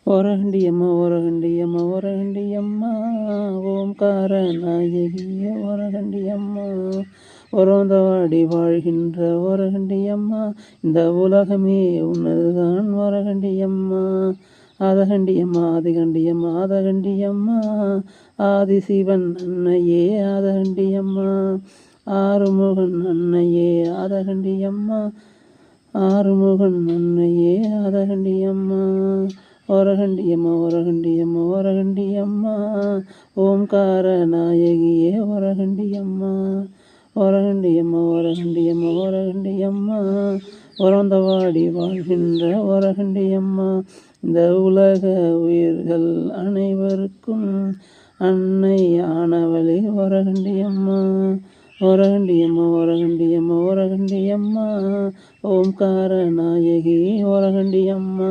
ஒரகண்டியம்மா ஒரகண்டியம்மா ஒரகண்டியம்மா ஓம்கார நாயகிய ஒரகண்டியம்மா ஒரோந்தவாடி வாழ்கின்ற ஒரகண்டியம்மா இந்த உலகமே உன்னதுதான் ஒரகண்டியம்மா ஆதகண்டியம்மா ஆதிகண்டியம்மா ஆதகண்டியம்மா ஆதிசிவன் அன்னையே ஆதகண்டியம்மா ஆறுமுகன் அன்னையே ஆதகண்டியம்மா ஆறுமுகன் அன்னையே ஆதகண்டியம்மா ஒரகண்டியம்மா ஒரகண்டியம்மா ஒரகண்டியம்மா ஓம்கார நாயகியே ஒரகண்டியம்மா ஒரகண்டியம்மா ஒரகண்டியம்மா ஒரகண்டியம்மா ஒரந்தவாடி வாழ்கின்ற ஒரகண்டியம்மா இந்த உலக உயிர்கள் அனைவருக்கும் அன்னை ஆனவளே ஒரகண்டியம்மா ஒரகண்டியம்மா ஒரகண்டியம்மா ஒரகண்டியம்மா ஓம்கார நாயகி ஒரகண்டியம்மா.